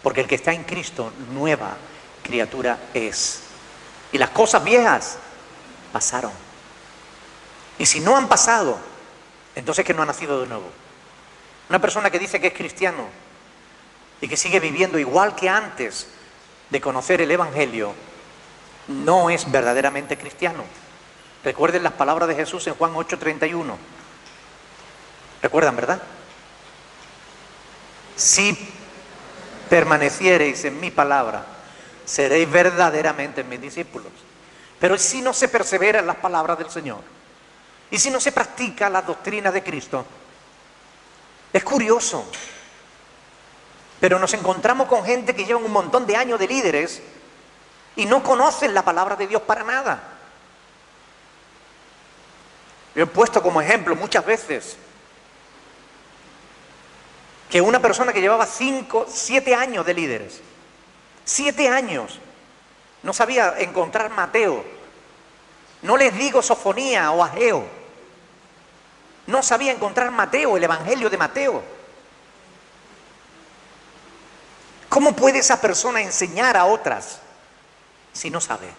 porque el que está en Cristo, nueva criatura es. Y las cosas viejas pasaron. Y si no han pasado, entonces que no ha nacido de nuevo. Una persona que dice que es cristiano y que sigue viviendo igual que antes de conocer el Evangelio, no es verdaderamente cristiano. Recuerden las palabras de Jesús en Juan 8:31. ¿Recuerdan, verdad? Si permaneciereis en mi palabra, seréis verdaderamente mis discípulos. Pero si no se persevera en las palabras del Señor, y si no se practica la doctrina de Cristo. Es curioso, pero nos encontramos con gente que llevan un montón de años de líderes y no conocen la palabra de Dios para nada. Yo he puesto como ejemplo muchas veces que una persona que llevaba 5, 7 años de líderes, 7 años, no sabía encontrar Mateo, no les digo Sofonía o Ageo, no sabía encontrar Mateo, el Evangelio de Mateo. ¿Cómo puede esa persona enseñar a otras si no sabe?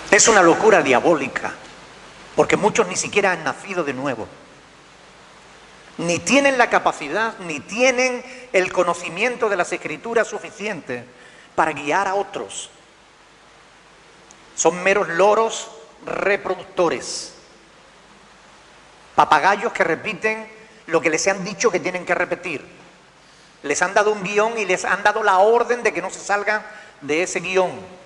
Es una locura diabólica, porque muchos ni siquiera han nacido de nuevo. Ni tienen la capacidad, ni tienen el conocimiento de las Escrituras suficiente para guiar a otros. Son meros loros reproductores, papagayos que repiten lo que les han dicho que tienen que repetir. Les han dado un guión y les han dado la orden de que no se salgan de ese guión.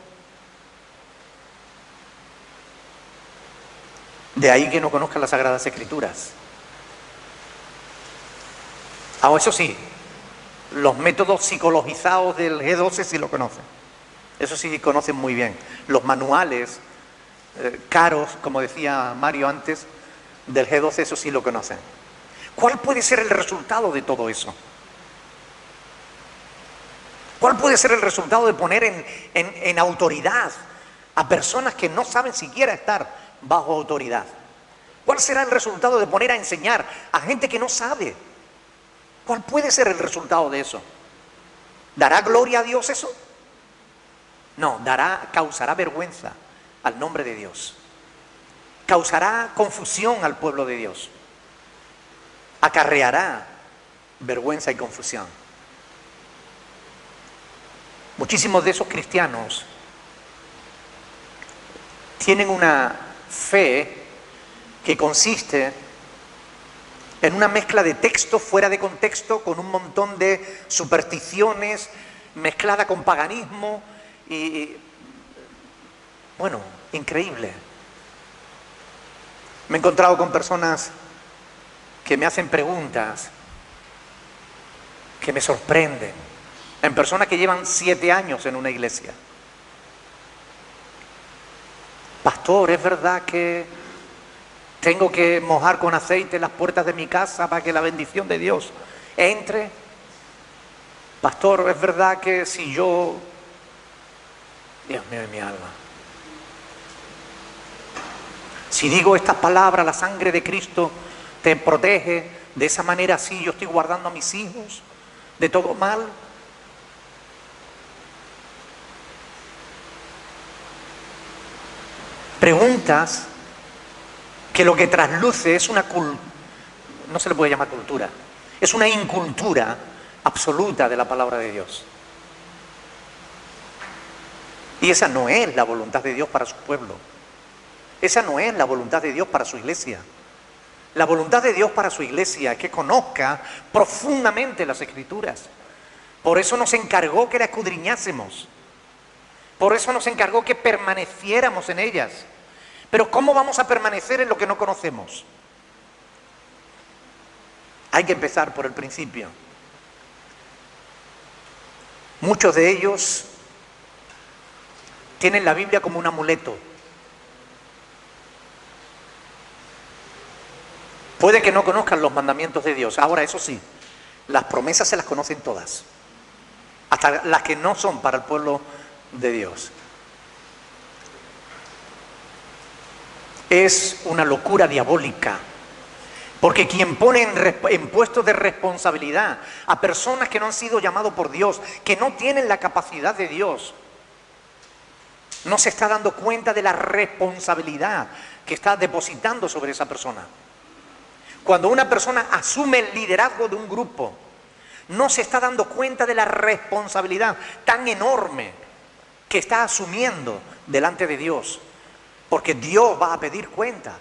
De ahí que no conozcan las Sagradas Escrituras. Ahora, eso sí, los métodos psicologizados del G12 sí lo conocen. Eso sí conocen muy bien. Los manuales caros, como decía Mario antes, del G12, eso sí lo conocen. ¿Cuál puede ser el resultado de todo eso? ¿Cuál puede ser el resultado de poner en autoridad a personas que no saben siquiera estar bajo autoridad? ¿Cuál será el resultado de poner a enseñar a gente que no sabe? ¿Cuál puede ser el resultado de eso? ¿Dará gloria a Dios eso? No, causará vergüenza al nombre de Dios. Causará confusión al pueblo de Dios. Acarreará vergüenza y confusión. Muchísimos de esos cristianos tienen una fe que consiste en una mezcla de texto fuera de contexto, con un montón de supersticiones, mezclada con paganismo y bueno, increíble. Me he encontrado con personas que me hacen preguntas que me sorprenden, en personas que llevan 7 años en una iglesia. Pastor, ¿es verdad que tengo que mojar con aceite las puertas de mi casa para que la bendición de Dios entre? Pastor, ¿es verdad que si yo... Dios mío de mi alma. Si digo estas palabras, la sangre de Cristo te protege, de esa manera sí yo estoy guardando a mis hijos de todo mal. Preguntas que lo que trasluce es una no se le puede llamar cultura, es una incultura absoluta de la palabra de Dios. Y esa no es la voluntad de Dios para su pueblo. Esa no es la voluntad de Dios para su iglesia. La voluntad de Dios para su iglesia es que conozca profundamente las Escrituras. Por eso nos encargó que la escudriñásemos. Por eso nos encargó que permaneciéramos en ellas. Pero ¿cómo vamos a permanecer en lo que no conocemos? Hay que empezar por el principio. Muchos de ellos tienen la Biblia como un amuleto. Puede que no conozcan los mandamientos de Dios. Ahora, eso sí, las promesas se las conocen todas, hasta las que no son para el pueblo de Dios. Es una locura diabólica, porque quien pone en puestos de responsabilidad a personas que no han sido llamados por Dios, que no tienen la capacidad de Dios, no se está dando cuenta de la responsabilidad que está depositando sobre esa persona. Cuando una persona asume el liderazgo de un grupo, no se está dando cuenta de la responsabilidad tan enorme que está asumiendo delante de Dios. Porque Dios va a pedir cuenta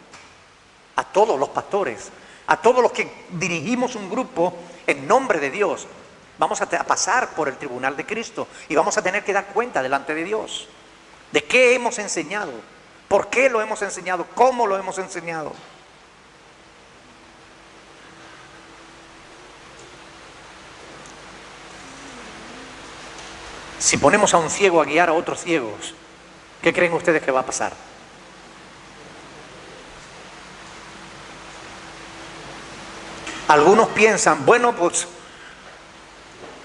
a todos los pastores, a todos los que dirigimos un grupo en nombre de Dios. Vamos a pasar por el tribunal de Cristo y vamos a tener que dar cuenta delante de Dios de qué hemos enseñado, por qué lo hemos enseñado, cómo lo hemos enseñado. Si ponemos a un ciego a guiar a otros ciegos, ¿qué creen ustedes que va a pasar? Algunos piensan, bueno, pues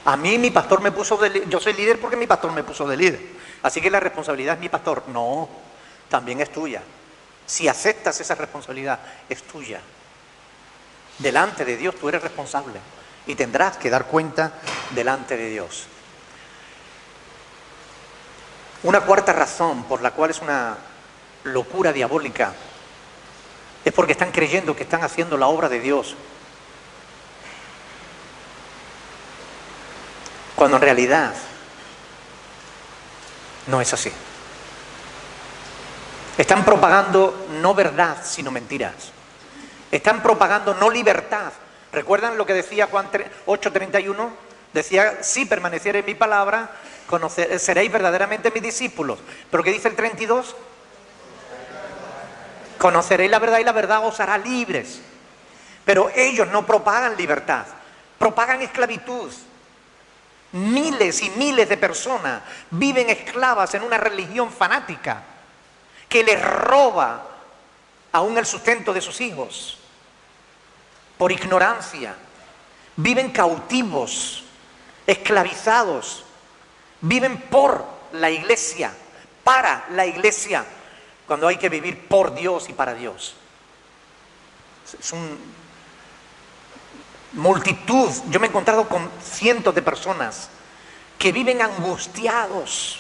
a mí mi pastor me puso de líder, yo soy líder porque mi pastor me puso de líder, así que la responsabilidad es mi pastor. No, también es tuya. Si aceptas esa responsabilidad, es tuya. Delante de Dios tú eres responsable y tendrás que dar cuenta delante de Dios. Una cuarta razón por la cual es una locura diabólica es porque están creyendo que están haciendo la obra de Dios, cuando en realidad no es así. Están propagando no verdad, sino mentiras. Están propagando no libertad. ¿Recuerdan lo que decía Juan 8:31? Decía, si permaneciere en mi palabra, seréis verdaderamente mis discípulos. ¿Pero qué dice el 32? Conoceréis la verdad y la verdad os hará libres. Pero ellos no propagan libertad, propagan esclavitud. Miles y miles de personas viven esclavas en una religión fanática que les roba aún el sustento de sus hijos por ignorancia. Viven cautivos, esclavizados, viven por la iglesia, para la iglesia, cuando hay que vivir por Dios y para Dios. Es una multitud. Yo me he encontrado con cientos de personas que viven angustiados,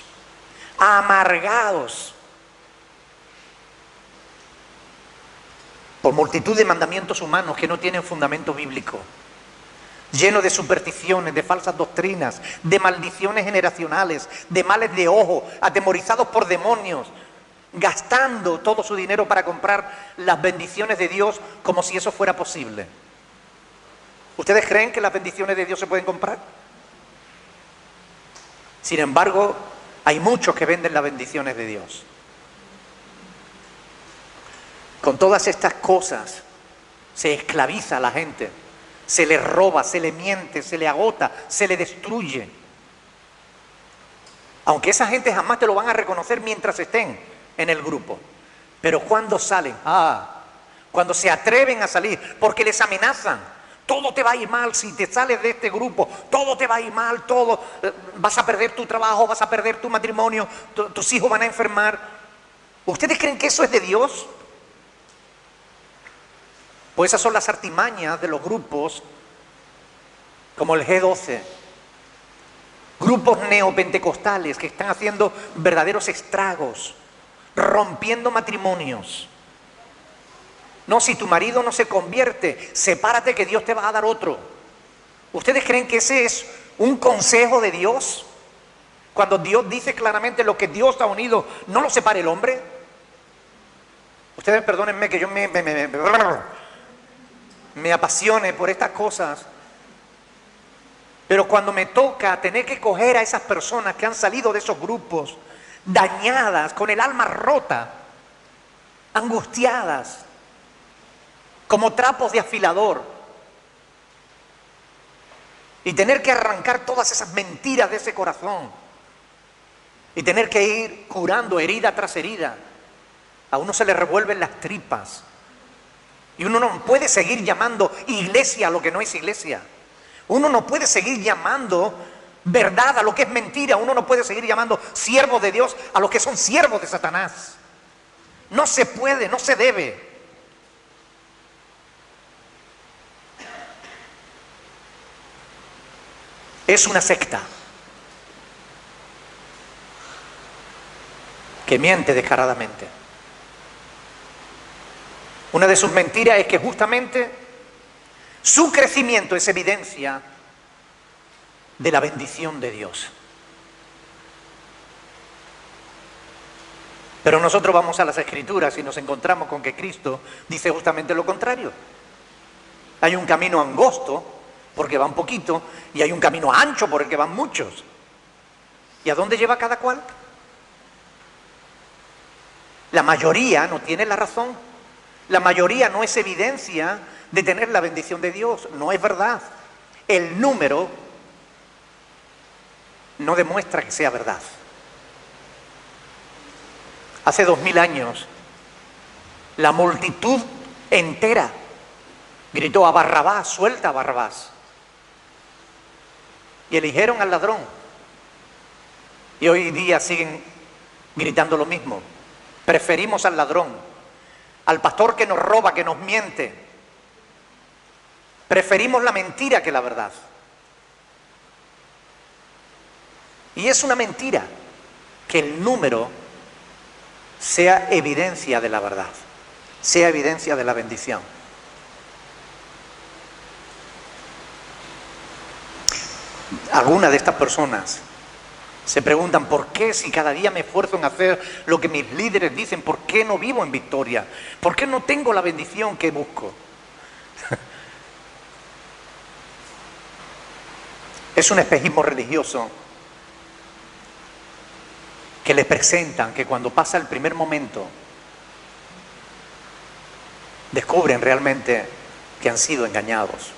amargados, por multitud de mandamientos humanos que no tienen fundamento bíblico, llenos de supersticiones, de falsas doctrinas, de maldiciones generacionales, de males de ojo, atemorizados por demonios, gastando todo su dinero para comprar las bendiciones de Dios como si eso fuera posible. ¿Ustedes creen que las bendiciones de Dios se pueden comprar? Sin embargo, hay muchos que venden las bendiciones de Dios. Con todas estas cosas se esclaviza a la gente, se le roba, se le miente, se le agota, se le destruye. Aunque esa gente jamás te lo van a reconocer mientras estén en el grupo. Pero cuando salen, cuando se atreven a salir, porque les amenazan, todo te va a ir mal si te sales de este grupo, todo te va a ir mal, todo, vas a perder tu trabajo, vas a perder tu matrimonio, tus hijos van a enfermar. ¿Ustedes creen que eso es de Dios? Pues esas son las artimañas de los grupos como el G12, grupos neopentecostales que están haciendo verdaderos estragos, rompiendo matrimonios. No, si tu marido no se convierte, sepárate que Dios te va a dar otro. ¿Ustedes creen que ese es un consejo de Dios? Cuando Dios dice claramente lo que Dios ha unido, no lo separe el hombre. Ustedes perdónenme que yo me apasione por estas cosas, pero cuando me toca tener que coger a esas personas que han salido de esos grupos dañadas, con el alma rota, angustiadas, como trapos de afilador, y tener que arrancar todas esas mentiras de ese corazón, y tener que ir curando herida tras herida, a uno se le revuelven las tripas. Y uno no puede seguir llamando iglesia a lo que no es iglesia. Uno no puede seguir llamando verdad a lo que es mentira. Uno no puede seguir llamando siervos de Dios a los que son siervos de Satanás. No se puede, no se debe. Es una secta que miente descaradamente. Una de sus mentiras es que justamente su crecimiento es evidencia de la bendición de Dios. Pero nosotros vamos a las Escrituras y nos encontramos con que Cristo dice justamente lo contrario. Hay un camino angosto porque van poquito, y hay un camino ancho por el que van muchos. ¿Y a dónde lleva cada cual? La mayoría no tiene la razón. La mayoría no es evidencia de tener la bendición de Dios. No es verdad. El número no demuestra que sea verdad. Hace 2000 años, la multitud entera gritó a Barrabás, suelta a Barrabás. Y eligieron al ladrón. Y hoy día siguen gritando lo mismo. Preferimos al ladrón, al pastor que nos roba, que nos miente. Preferimos la mentira que la verdad. Y es una mentira que el número sea evidencia de la verdad, sea evidencia de la bendición. Algunas de estas personas se preguntan, ¿por qué si cada día me esfuerzo en hacer lo que mis líderes dicen, por qué no vivo en victoria? ¿Por qué no tengo la bendición que busco? Es un espejismo religioso que les presentan que cuando pasa el primer momento descubren realmente que han sido engañados.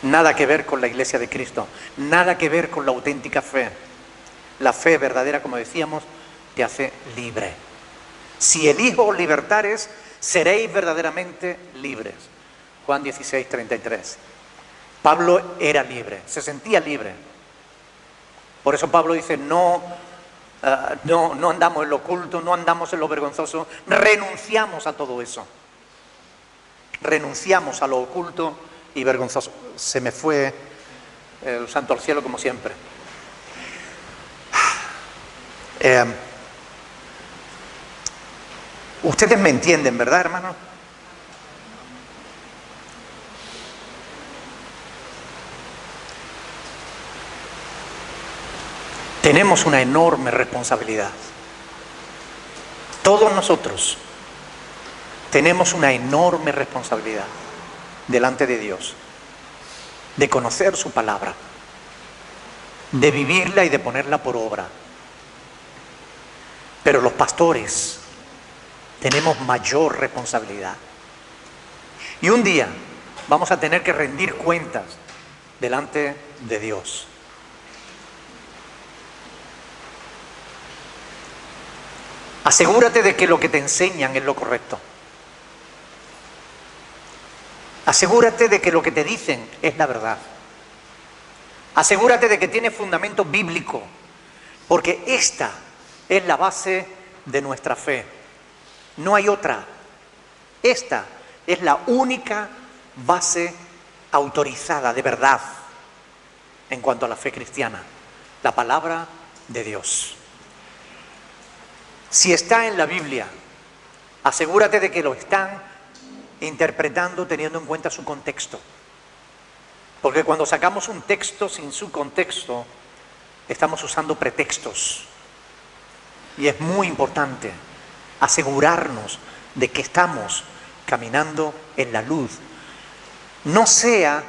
Nada que ver con la Iglesia de Cristo, nada que ver con la auténtica fe. La fe verdadera, como decíamos, te hace libre. Si elijo libertares, seréis verdaderamente libres. Juan 16, 33. Pablo era libre, se sentía libre. Por eso Pablo dice, no andamos en lo oculto, no andamos en lo vergonzoso, renunciamos a todo eso. Renunciamos a lo oculto y vergonzoso. Se me fue el santo al cielo como siempre. Ustedes me entienden, ¿verdad, hermano? Tenemos una enorme responsabilidad. Todos nosotros tenemos una enorme responsabilidad delante de Dios, de conocer su palabra, de vivirla y de ponerla por obra. Pero los pastores tenemos mayor responsabilidad. Y un día vamos a tener que rendir cuentas delante de Dios. Asegúrate de que lo que te enseñan es lo correcto. Asegúrate de que lo que te dicen es la verdad. Asegúrate de que tiene fundamento bíblico, porque esta es la base de nuestra fe. No hay otra. Esta es la única base autorizada de verdad en cuanto a la fe cristiana, la palabra de Dios. Si está en la Biblia, asegúrate de que lo están interpretando teniendo en cuenta su contexto. Porque cuando sacamos un texto sin su contexto, estamos usando pretextos. Y es muy importante asegurarnos de que estamos caminando en la luz. No sea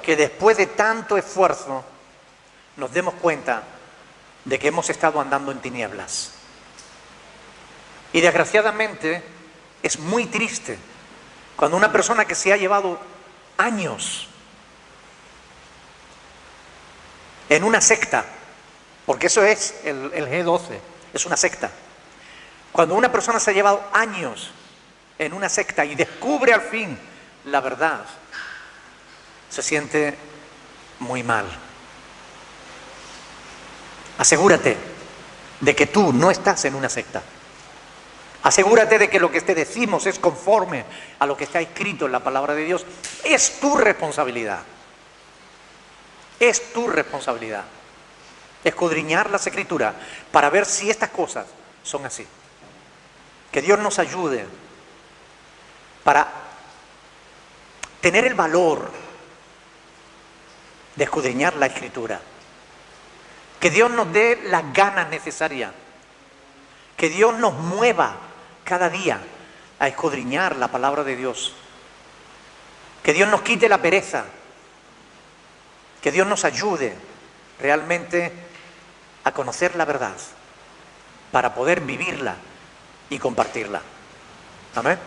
que después de tanto esfuerzo nos demos cuenta de que hemos estado andando en tinieblas. Y desgraciadamente es muy triste cuando una persona que se ha llevado años en una secta, porque eso es el G12, es una secta. Cuando una persona se ha llevado años en una secta y descubre al fin la verdad, se siente muy mal. Asegúrate de que tú no estás en una secta. Asegúrate de que lo que te decimos es conforme a lo que está escrito en la palabra de Dios. Es tu responsabilidad. Es tu responsabilidad escudriñar las Escrituras para ver si estas cosas son así. Que Dios nos ayude para tener el valor de escudriñar la Escritura. Que Dios nos dé las ganas necesarias. Que Dios nos mueva cada día a escudriñar la palabra de Dios. Que Dios nos quite la pereza Que Dios nos ayude realmente a conocer la verdad para poder vivirla y compartirla. ¿Amén?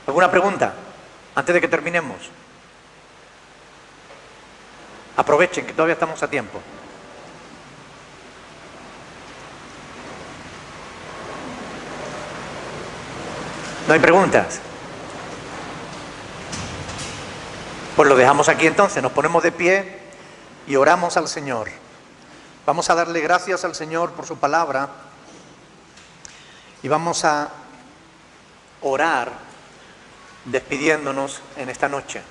¿Alguna pregunta antes de que terminemos? Aprovechen que todavía estamos a tiempo. ¿No hay preguntas? Pues lo dejamos aquí entonces, nos ponemos de pie y oramos al Señor. Vamos a darle gracias al Señor por su palabra y vamos a orar despidiéndonos en esta noche.